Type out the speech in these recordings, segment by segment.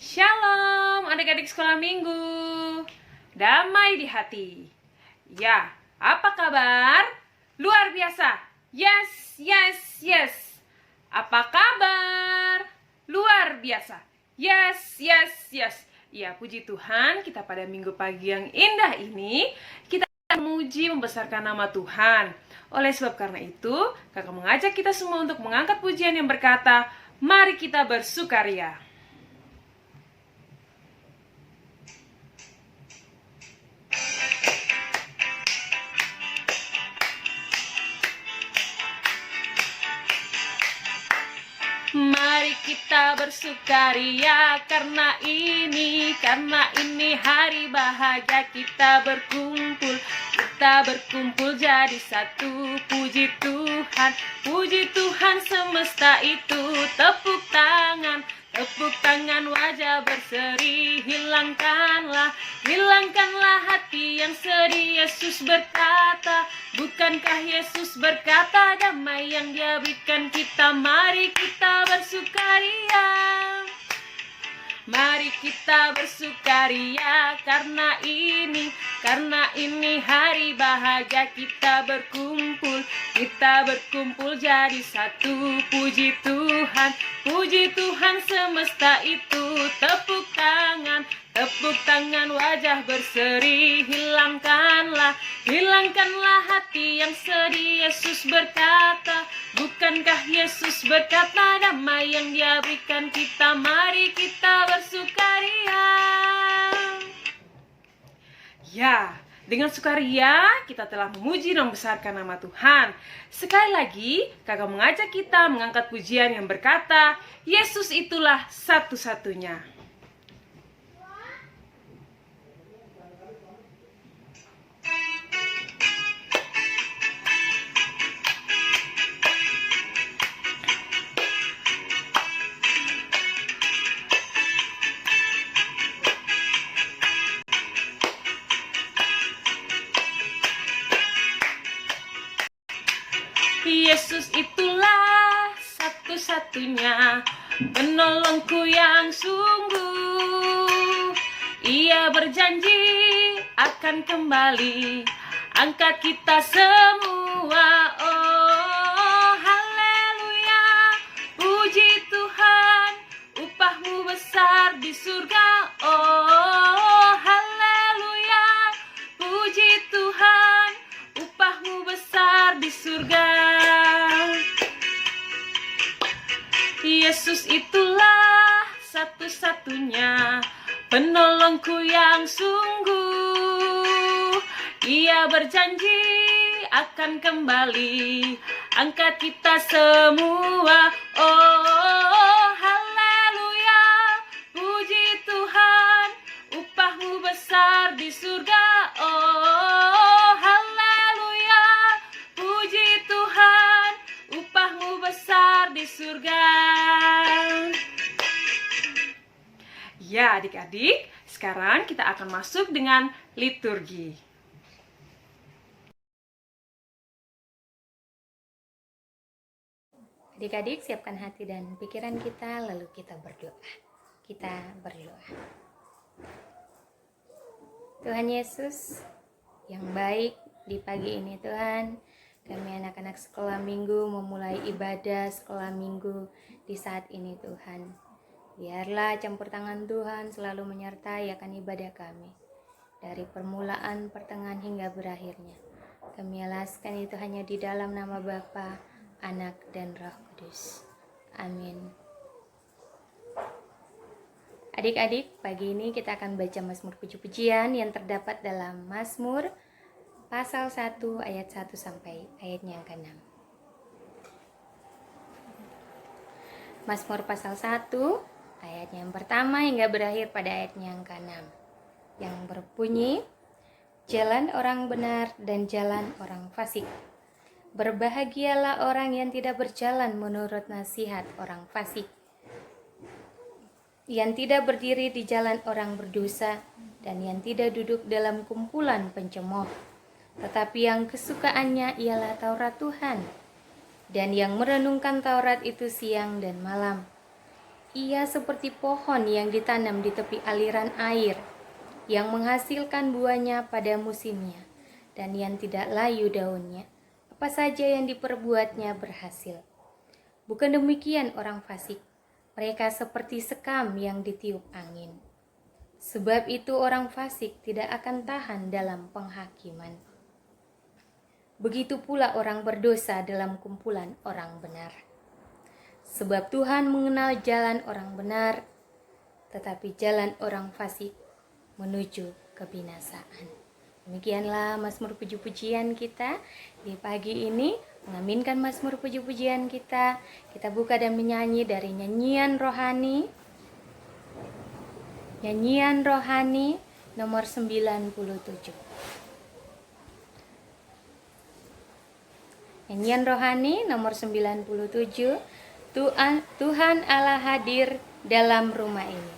Shalom adik-adik sekolah minggu. Damai di hati. Ya, apa kabar? Luar biasa. Yes, yes, yes. Apa kabar? Luar biasa. Yes, yes, yes. Ya, puji Tuhan, kita pada minggu pagi yang indah ini kita memuji membesarkan nama Tuhan. Oleh sebab karena itu, kakak mengajak kita semua untuk mengangkat pujian yang berkata, mari kita bersukaria. Mari kita bersukaria karena ini hari bahagia. Kita berkumpul jadi satu. Puji Tuhan semesta itu. Tepuk tangan wajah berseri. Hilangkanlah hati yang sedih. Yesus berkata, bukankah Yesus berkata damai yang Dia berikan kita? Mari kita bersukaria. Mari kita bersukaria karena ini hari bahagia. Kita berkumpul jadi satu. Puji Tuhan semesta itu. Tepuk tangan wajah berseri. Hilangkanlah hati yang sedih. Yesus berkata, bukankah Yesus berkata damai yang Dia berikan kita? Mari kita bersukaria. Ya, dengan sukaria kita telah memuji dan membesarkan nama Tuhan. Sekali lagi, kakak mengajak kita mengangkat pujian yang berkata, Yesus itulah satu-satunya. Yesus itulah satu-satunya penolongku yang sungguh. Ia berjanji akan kembali angkat kita semua. Oh, haleluya, puji Tuhan, upahmu besar di surga. Oh, haleluya, puji Tuhan, upahmu besar di surga. Yesus itulah satu-satunya penolongku yang sungguh. Ia berjanji akan kembali angkat kita semua. Oh, haleluya, puji Tuhan, upahmu besar di surga. Oh, haleluya, puji Tuhan, upahmu besar di surga. Ya, adik-adik, sekarang kita akan masuk dengan liturgi. Adik-adik, siapkan hati dan pikiran kita, lalu kita berdoa. Tuhan Yesus yang baik, di pagi ini Tuhan, kami anak-anak sekolah minggu memulai ibadah sekolah minggu di saat ini Tuhan. Biarlah campur tangan Tuhan selalu menyertai akan ibadah kami, dari permulaan, pertengahan hingga berakhirnya. Kami alaskan itu hanya di dalam nama Bapa, Anak, dan Roh Kudus. Amin. Adik-adik, pagi ini kita akan baca Mazmur puji-pujian yang terdapat dalam Mazmur pasal 1 ayat 1 sampai ayatnya yang ke-6. Mazmur pasal 1 ayatnya yang pertama hingga berakhir pada ayatnya yang ke-6, yang berbunyi, jalan orang benar dan jalan orang fasik. Berbahagialah orang yang tidak berjalan menurut nasihat orang fasik, yang tidak berdiri di jalan orang berdosa, dan yang tidak duduk dalam kumpulan pencemooh. Tetapi yang kesukaannya ialah Taurat Tuhan, dan yang merenungkan Taurat itu siang dan malam. Ia seperti pohon yang ditanam di tepi aliran air, yang menghasilkan buahnya pada musimnya, dan yang tidak layu daunnya. Apa saja yang diperbuatnya berhasil. Bukan demikian orang fasik, mereka seperti sekam yang ditiup angin. Sebab itu orang fasik tidak akan tahan dalam penghakiman. Begitu pula orang berdosa dalam kumpulan orang benar. Sebab Tuhan mengenal jalan orang benar, tetapi jalan orang fasik menuju kebinasaan. Demikianlah Mazmur puji-pujian kita di pagi ini. Mengaminkan Mazmur puji-pujian kita. Kita buka dan menyanyi dari nyanyian rohani. Nyanyian rohani nomor 97. Nyanyian rohani nomor 97. Tuhan Allah hadir dalam rumah ini.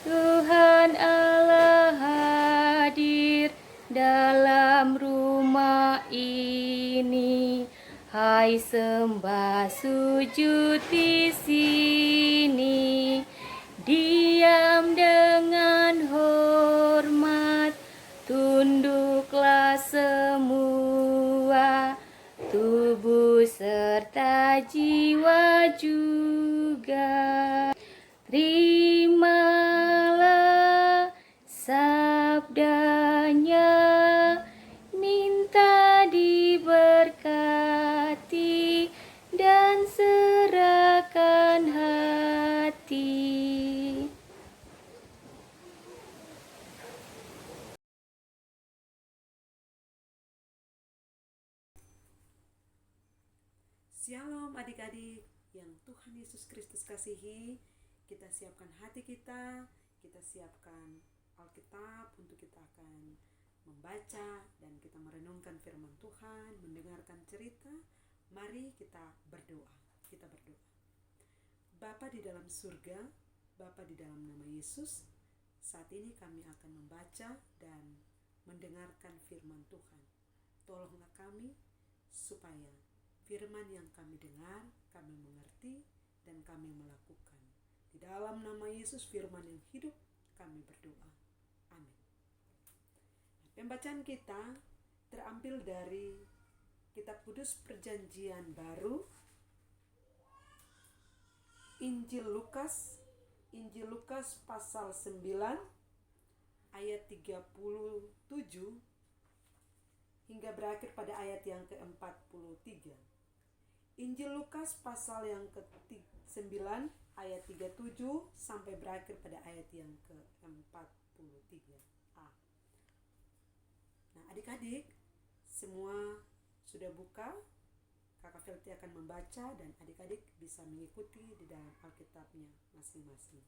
Tuhan Allah hadir dalam rumah ini. Hai sembah sujud di sini. Diam dengan hormat, tunduklah semua, tubuh serta jiwa juga. Terimalah sabdanya, minta diberkati dan serahkan hati. Shalom adik-adik yang Tuhan Yesus Kristus kasihi. Kita siapkan hati kita siapkan Alkitab untuk kita akan membaca dan kita merenungkan firman Tuhan, mendengarkan cerita. Mari kita berdoa. Kita berdoa. Bapa di dalam surga, Bapa di dalam nama Yesus, saat ini kami akan membaca dan mendengarkan firman Tuhan. Tolonglah kami supaya firman yang kami dengar, kami mengerti, dan kami melakukan. Di dalam nama Yesus, firman yang hidup, kami berdoa. Amin. Pembacaan kita terambil dari Kitab Kudus Perjanjian Baru, Injil Lukas pasal 9, ayat 37, hingga berakhir pada ayat yang ke-43. Injil Lukas pasal yang ke-9 ayat 37 sampai berakhir pada ayat yang ke-43a. Nah, adik-adik semua sudah buka? Kakak Felti akan membaca dan adik-adik bisa mengikuti di dalam Alkitabnya masing-masing.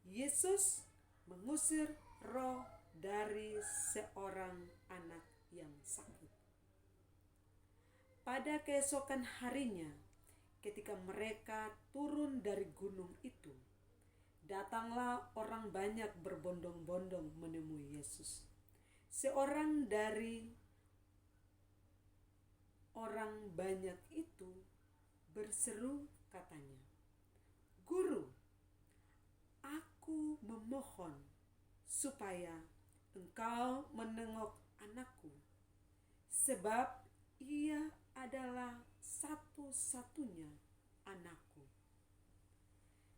Yesus mengusir roh dari seorang anak yang sakit. Pada keesokan harinya, ketika mereka turun dari gunung itu, datanglah orang banyak berbondong-bondong menemui Yesus. Seorang dari orang banyak itu berseru katanya, "Guru, aku memohon supaya engkau menengok anakku, sebab ia adalah satu-satunya anakku.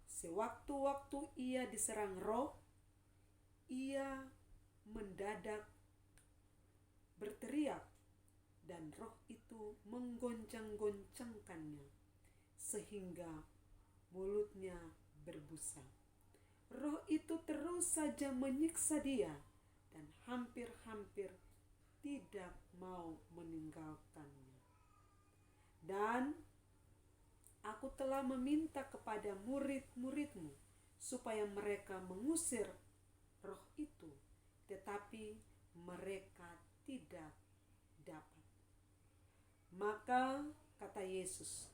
Sewaktu-waktu ia diserang roh, ia mendadak berteriak dan roh itu menggoncang-goncangkannya sehingga mulutnya berbusa. Roh itu terus saja menyiksa dia dan hampir-hampir tidak mau meninggalkannya. Dan aku telah meminta kepada murid-muridmu supaya mereka mengusir roh itu, tetapi mereka tidak dapat." Maka kata Yesus,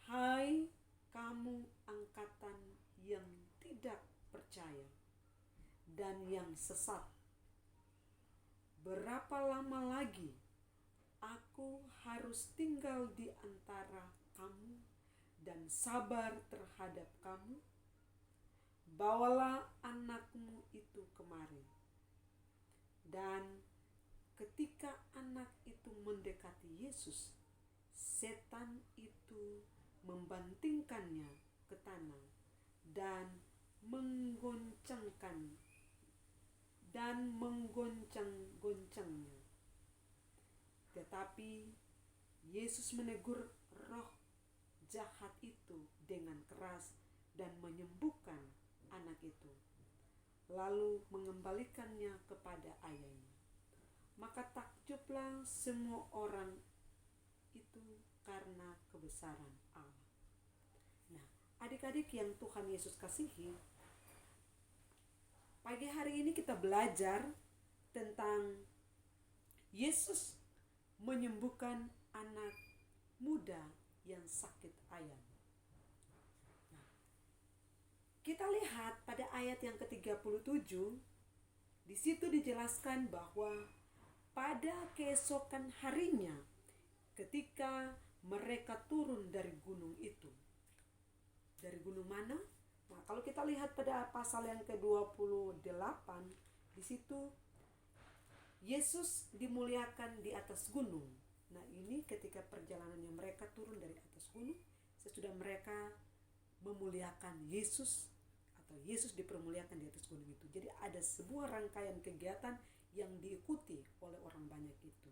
"Hai kamu angkatan yang tidak percaya dan yang sesat, berapa lama lagi aku harus tinggal di antara kamu dan sabar terhadap kamu? Bawalah anakmu itu kemari. Dan ketika anak itu mendekati Yesus, setan itu membantingkannya ke tanah dan menggoncang-goncangnya. Tetapi Yesus menegur roh jahat itu dengan keras dan menyembuhkan anak itu, lalu mengembalikannya kepada ayahnya. Maka takjublah semua orang itu karena kebesaran Allah. Nah, adik-adik yang Tuhan Yesus kasihi, pagi hari ini kita belajar tentang Yesus menyembuhkan anak muda yang sakit ayan. Nah, kita lihat pada ayat yang ke-37, di situ dijelaskan bahwa pada keesokan harinya ketika mereka turun dari gunung itu. Dari gunung mana? Nah, kalau kita lihat pada pasal yang ke-28, di situ Yesus dimuliakan di atas gunung. Nah, ini ketika perjalanannya mereka turun dari atas gunung, sesudah mereka memuliakan Yesus atau Yesus dipermuliakan di atas gunung itu. Jadi ada sebuah rangkaian kegiatan yang diikuti oleh orang banyak itu.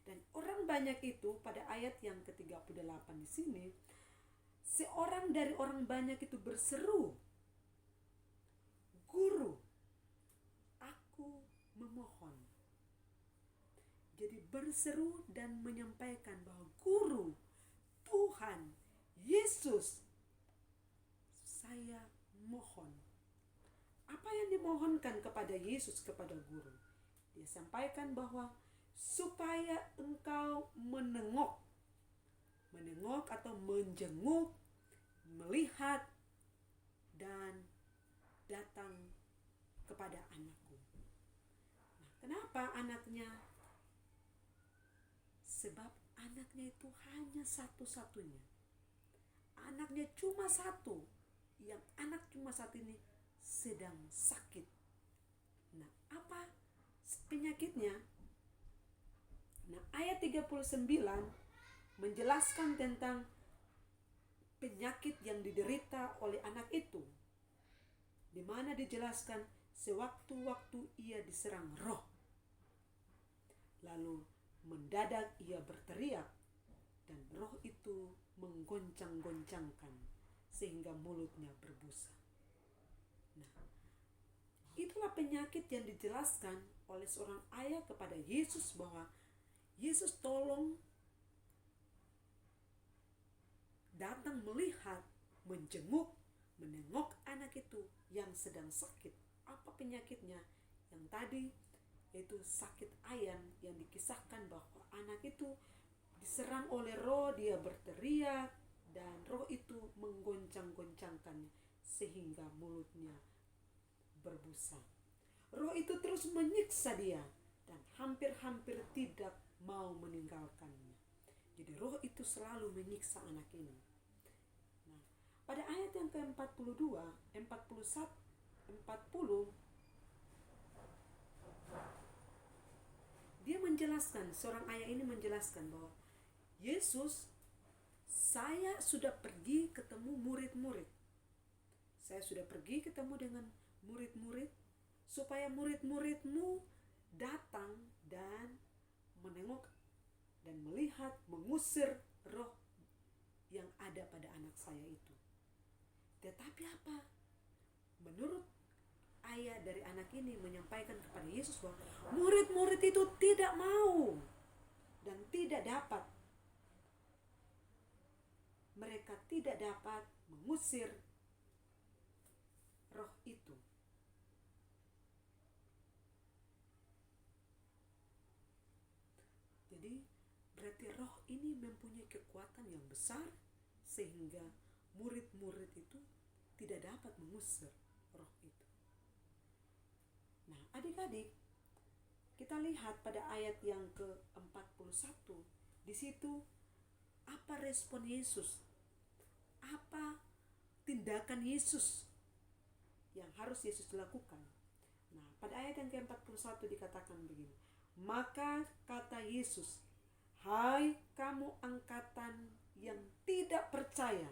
Dan orang banyak itu pada ayat yang ke-38 di sini, seorang dari orang banyak itu berseru, "Guru, aku memohon." Jadi berseru dan menyampaikan bahwa Guru, Tuhan, Yesus, saya mohon. Apa yang dimohonkan kepada Yesus, kepada Guru? Dia sampaikan bahwa supaya engkau menengok atau menjenguk, melihat, dan datang kepada anakku. Nah, kenapa anaknya? Sebab anaknya itu hanya satu-satunya. Anaknya cuma satu. Yang anak cuma satu ini sedang sakit. Nah, apa penyakitnya? Nah, ayat 39 menjelaskan tentang penyakit yang diderita oleh anak itu. Di mana dijelaskan sewaktu-waktu ia diserang roh. Lalu mendadak ia berteriak dan roh itu menggoncang-goncangkan sehingga mulutnya berbusa. Nah, itulah penyakit yang dijelaskan oleh seorang ayah kepada Yesus bahwa Yesus tolong datang melihat, menjenguk, menengok anak itu yang sedang sakit. Apa penyakitnya? Yang tadi yaitu sakit ayan, yang dikisahkan bahwa anak itu diserang oleh roh, dia berteriak dan roh itu menggoncang-goncangkannya sehingga mulutnya berbusa. Roh itu terus menyiksa dia dan hampir-hampir tidak mau meninggalkannya. Jadi roh itu selalu menyiksa anak ini. Nah, pada ayat yang ke-42, 41, 40, dia menjelaskan, seorang ayah ini menjelaskan bahwa Yesus, saya sudah pergi ketemu murid-murid. Saya sudah pergi ketemu dengan murid-murid supaya murid-muridmu datang dan menengok dan melihat, mengusir roh yang ada pada anak saya itu. Tetapi apa? Menurut ayah dari anak ini menyampaikan kepada Yesus bahwa murid-murid itu tidak mau dan tidak dapat. Mereka tidak dapat mengusir roh itu. Jadi berarti roh ini mempunyai kekuatan yang besar sehingga murid-murid itu tidak dapat mengusir roh itu. Nah, adik-adik, kita lihat pada ayat yang ke-41, di situ apa respon Yesus? apa tindakan Yesus yang harus Yesus lakukan. Nah, pada ayat yang ke-41 dikatakan begini. Maka kata Yesus, "Hai kamu angkatan yang tidak percaya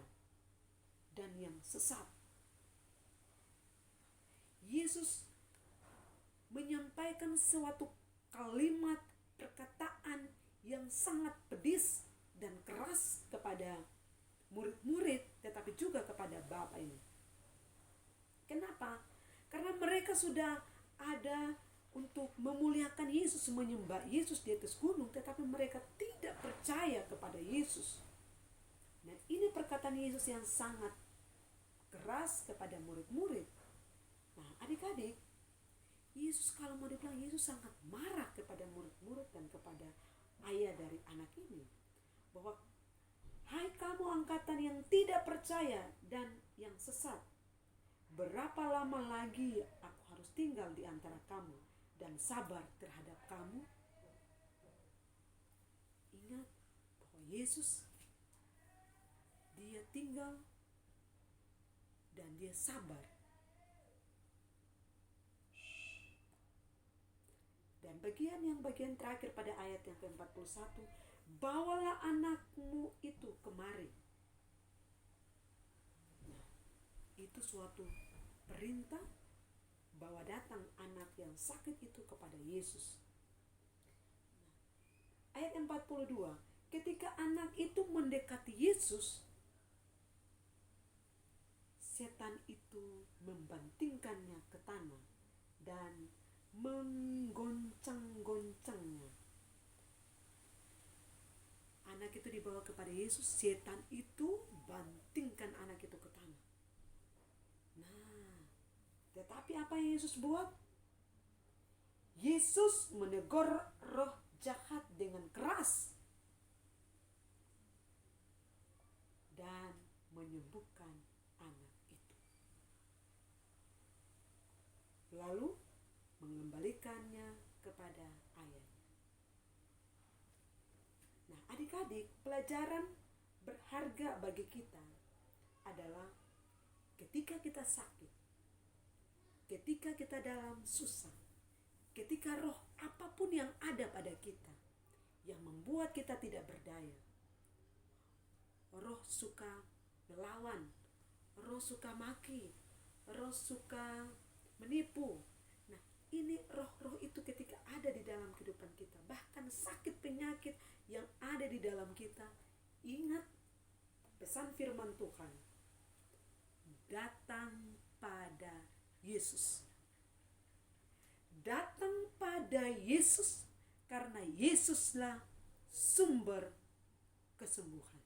dan yang sesat." Yesus menyampaikan suatu kalimat perkataan yang sangat pedis dan keras kepada murid-murid, tetapi juga kepada Bapa ini. Kenapa? Karena mereka sudah ada untuk memuliakan Yesus, menyembah Yesus di atas gunung, tetapi mereka tidak percaya kepada Yesus. Nah, ini perkataan Yesus yang sangat keras kepada murid-murid. Nah, adik-adik, Yesus kalau mau dibilang, Yesus sangat marah kepada murid-murid dan kepada ayah dari anak ini. Bahwa, "Hai kamu angkatan yang tidak percaya dan yang sesat. Berapa lama lagi aku harus tinggal di antara kamu dan sabar terhadap kamu?" Ingat bahwa Yesus, dia tinggal dan dia sabar. Dan bagian terakhir pada ayat yang ke-41, "Bawalah anakmu itu kemari." Nah, itu suatu perintah bahwa datang anak yang sakit itu kepada Yesus. Ayat 42, ketika anak itu mendekati Yesus, setan itu membantingkannya ke tanah dan menggoncang-goncangnya. Anak itu dibawa kepada Yesus, setan itu bantingkan anak itu ke tanah. Nah, tetapi apa yang Yesus buat? Yesus menegur roh jahat dengan keras dan menyembuhkan anak itu. Lalu mengembalikannya kepada ayahnya. Nah, adik-adik, pelajaran berharga bagi kita adalah ketika kita sakit, ketika kita dalam susah, ketika roh apapun yang ada pada kita yang membuat kita tidak berdaya, roh suka melawan, roh suka maki, roh suka menipu. Nah, ini roh-roh itu ketika ada di dalam kehidupan kita, bahkan sakit penyakit yang ada di dalam kita, ingat pesan firman Tuhan, datang pada Yesus. Datang pada Yesus, karena Yesuslah sumber kesembuhan.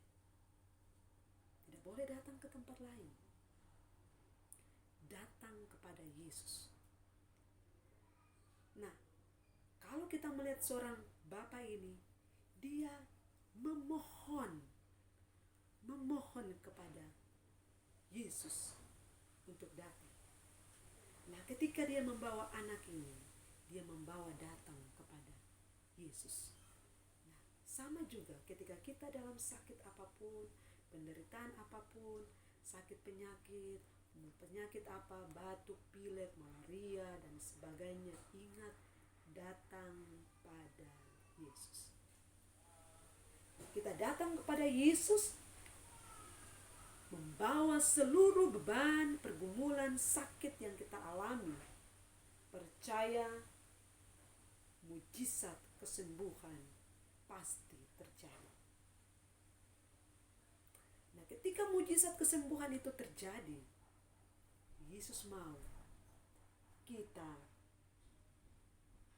Tidak boleh datang ke tempat lain. Datang kepada Yesus. Nah, kalau kita melihat seorang bapak ini, dia memohon kepada Yesus untuk datang. Nah, ketika dia membawa anak ini, dia membawa datang kepada Yesus. Nah, sama juga ketika kita dalam sakit apapun, penderitaan apapun, sakit penyakit apa, batuk, pilek, malaria, dan sebagainya, ingat, datang pada Yesus. Kita datang kepada Yesus, membawa seluruh beban, pergumulan, sakit yang kita alami. Percaya, mujizat kesembuhan pasti terjadi. Nah, ketika mujizat kesembuhan itu terjadi, Yesus mau kita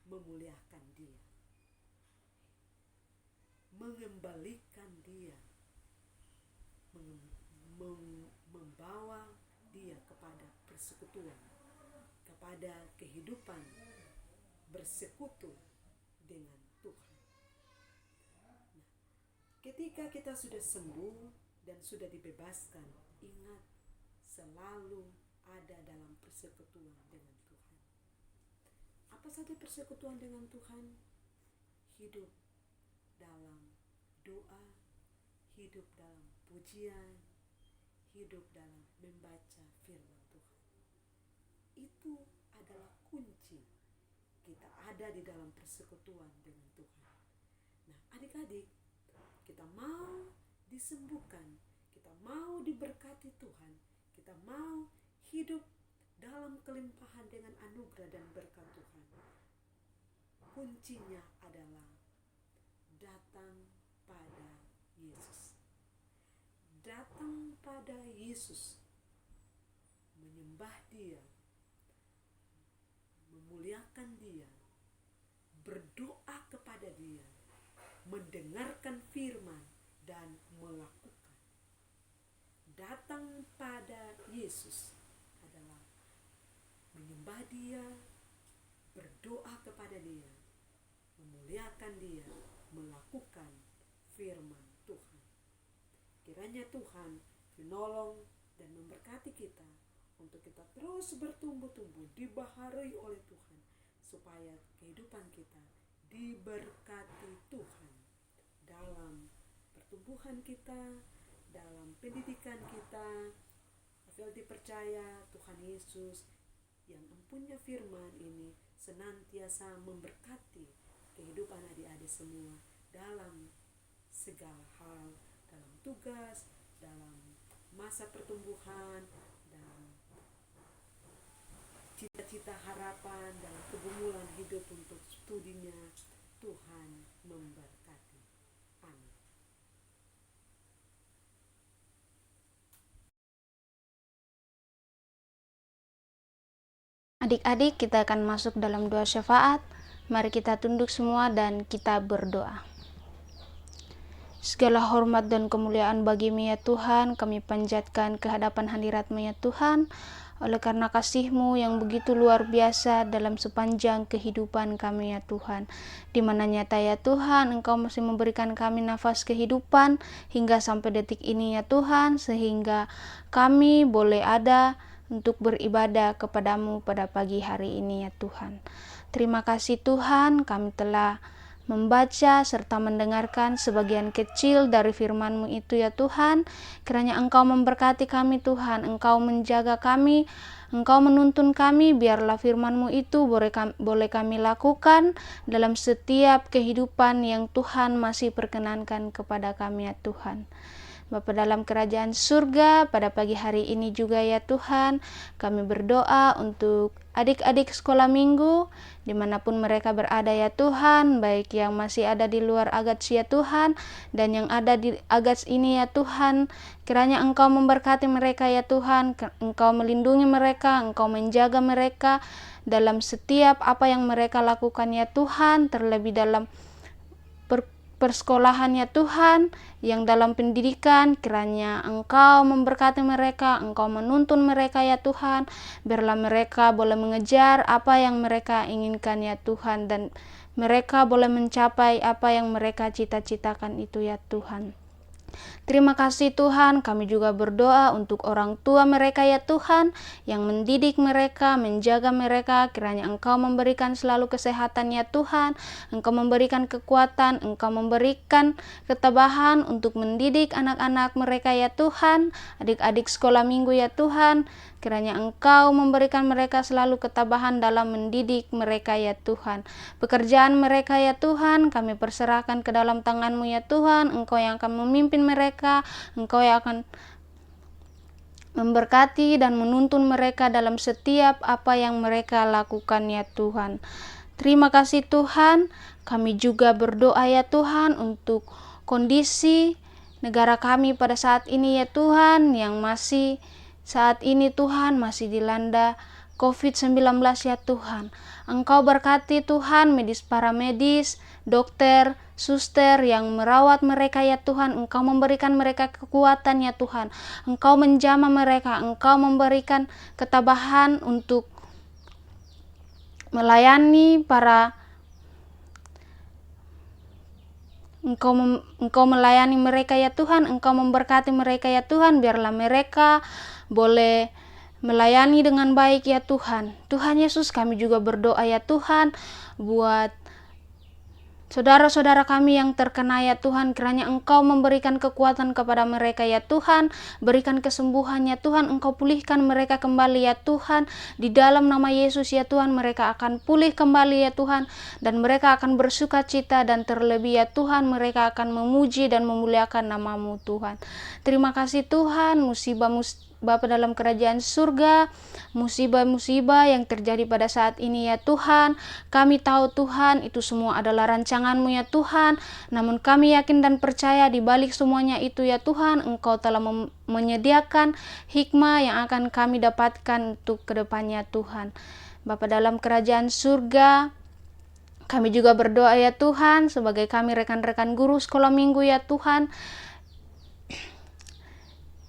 memuliakan dia, mengembalikan dia, membawa dia kepada persekutuan, kepada kehidupan bersekutu dengan Tuhan. Nah, ketika kita sudah sembuh dan sudah dibebaskan, ingat, selalu ada dalam persekutuan dengan Tuhan. Apa saja persekutuan dengan Tuhan? Hidup dalam doa, hidup dalam pujian, hidup dalam membaca firman Tuhan. Itu adalah kunci kita ada di dalam persekutuan dengan Tuhan. Nah, adik-adik, kita mau disembuhkan, kita mau diberkati Tuhan, kita mau hidup dalam kelimpahan dengan anugerah dan berkat Tuhan. Kuncinya adalah datang pada Yesus. Datang pada Yesus, menyembah Dia, memuliakan Dia, berdoa kepada Dia, mendengarkan firman dan melakukan. Datang pada Yesus adalah menyembah Dia, berdoa kepada Dia, memuliakan Dia, melakukan firman Tuhan. Kiranya Tuhan menolong dan memberkati kita untuk kita terus bertumbuh-tumbuh, dibaharui oleh Tuhan, supaya kehidupan kita diberkati Tuhan dalam pertumbuhan kita, dalam pendidikan kita. Afelti percaya Tuhan Yesus yang empunya firman ini senantiasa memberkati kehidupan adik-adik semua dalam segala hal, dalam tugas, dalam masa pertumbuhan, dalam cita-cita harapan, dalam pergumulan hidup untuk studinya. Tuhan memberkati. Amin. Adik-adik, kita akan masuk dalam doa syafaat. Mari kita tunduk semua dan kita berdoa. Segala hormat dan kemuliaan bagi-Mu ya Tuhan, kami panjatkan ke hadapan hadirat-Mu ya Tuhan, oleh karena kasih-Mu yang begitu luar biasa dalam sepanjang kehidupan kami ya Tuhan. Di mana nyata ya Tuhan, Engkau masih memberikan kami nafas kehidupan hingga sampai detik ini ya Tuhan, sehingga kami boleh ada untuk beribadah kepadamu pada pagi hari ini ya Tuhan. Terima kasih Tuhan, kami telah membaca serta mendengarkan sebagian kecil dari firman-Mu itu ya Tuhan. Kiranya Engkau memberkati kami Tuhan, Engkau menjaga kami, Engkau menuntun kami, biarlah firman-Mu itu boleh kami lakukan dalam setiap kehidupan yang Tuhan masih perkenankan kepada kami ya Tuhan. Bapa dalam kerajaan surga, pada pagi hari ini juga ya Tuhan, kami berdoa untuk adik-adik sekolah minggu, dimanapun mereka berada ya Tuhan, baik yang masih ada di luar Agats ya Tuhan, dan yang ada di Agats ini ya Tuhan. Kiranya Engkau memberkati mereka ya Tuhan, Engkau melindungi mereka, Engkau menjaga mereka dalam setiap apa yang mereka lakukan ya Tuhan, terlebih dalam persekolahan ya Tuhan, yang dalam pendidikan, kiranya Engkau memberkati mereka, Engkau menuntun mereka ya Tuhan, biarlah mereka boleh mengejar apa yang mereka inginkan ya Tuhan, dan mereka boleh mencapai apa yang mereka cita-citakan itu ya Tuhan. Terima kasih Tuhan, kami juga berdoa untuk orang tua mereka ya Tuhan, yang mendidik mereka, menjaga mereka, kiranya Engkau memberikan selalu kesehatan ya Tuhan, Engkau memberikan kekuatan, Engkau memberikan ketabahan untuk mendidik anak-anak mereka ya Tuhan, adik-adik sekolah minggu ya Tuhan, kiranya Engkau memberikan mereka selalu ketabahan dalam mendidik mereka ya Tuhan. Pekerjaan mereka ya Tuhan, kami perserahkan ke dalam tangan-Mu ya Tuhan, Engkau yang akan memimpin mereka, Engkau yang akan memberkati dan menuntun mereka dalam setiap apa yang mereka lakukan ya Tuhan. Terima kasih Tuhan, kami juga berdoa ya Tuhan untuk kondisi negara kami pada saat ini ya Tuhan, yang masih saat ini Tuhan masih dilanda COVID-19 ya Tuhan. Engkau berkati Tuhan medis, para medis, dokter, suster yang merawat mereka ya Tuhan. Engkau memberikan mereka kekuatan ya Tuhan. Engkau menjamah mereka, Engkau memberikan ketabahan untuk melayani para Engkau melayani mereka ya Tuhan, Engkau memberkati mereka ya Tuhan, biarlah mereka boleh melayani dengan baik ya Tuhan. Tuhan Yesus, kami juga berdoa ya Tuhan buat saudara-saudara kami yang terkena ya Tuhan, kiranya Engkau memberikan kekuatan kepada mereka ya Tuhan, berikan kesembuhan ya Tuhan, Engkau pulihkan mereka kembali ya Tuhan, di dalam nama Yesus ya Tuhan, mereka akan pulih kembali ya Tuhan, dan mereka akan bersuka cita, dan terlebih ya Tuhan, mereka akan memuji dan memuliakan nama-Mu Tuhan. Terima kasih Tuhan, musibah Bapa dalam kerajaan surga, musibah-musibah yang terjadi pada saat ini ya Tuhan, kami tahu Tuhan itu semua adalah rancangan-Mu ya Tuhan, namun kami yakin dan percaya di balik semuanya itu ya Tuhan, Engkau telah menyediakan hikmah yang akan kami dapatkan untuk kedepannya Tuhan. Bapa dalam kerajaan surga, kami juga berdoa ya Tuhan, sebagai kami rekan-rekan guru sekolah minggu ya Tuhan,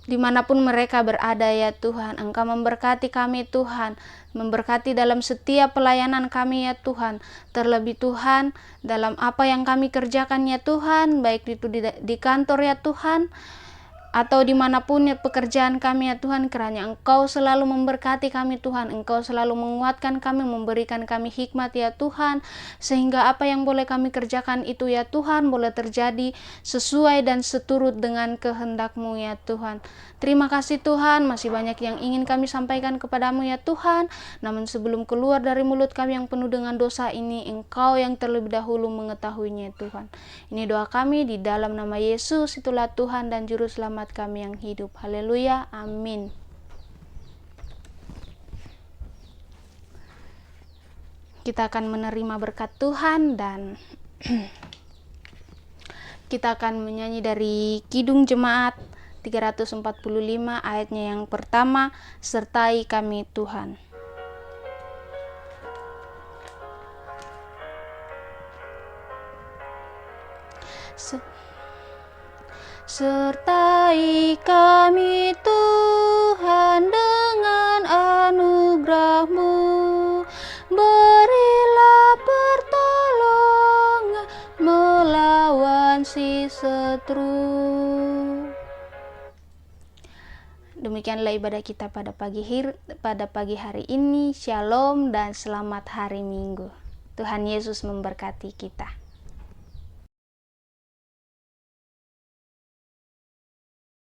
dimanapun mereka berada ya Tuhan, Engkau memberkati kami Tuhan, memberkati dalam setiap pelayanan kami ya Tuhan, terlebih Tuhan dalam apa yang kami kerjakan ya Tuhan, baik itu di kantor ya Tuhan, atau dimanapun ya pekerjaan kami ya Tuhan, kiranya Engkau selalu memberkati kami Tuhan, Engkau selalu menguatkan kami, memberikan kami hikmat ya Tuhan, sehingga apa yang boleh kami kerjakan itu ya Tuhan, boleh terjadi sesuai dan seturut dengan kehendak-Mu ya Tuhan. Terima kasih Tuhan, masih banyak yang ingin kami sampaikan kepadamu ya Tuhan, namun sebelum keluar dari mulut kami yang penuh dengan dosa ini, Engkau yang terlebih dahulu mengetahuinya Tuhan. Ini doa kami di dalam nama Yesus, itulah Tuhan dan Juru Selamat kami yang hidup. Haleluya, amin. Kita akan menerima berkat Tuhan dan kita akan menyanyi dari Kidung Jemaat 345 ayatnya yang pertama, sertai kami Tuhan. Sertai kami Tuhan dengan anugerah-Mu, berilah pertolongan melawan si setru. Demikianlah ibadah kita pada pagi hari ini. Shalom dan selamat hari Minggu. Tuhan Yesus memberkati kita.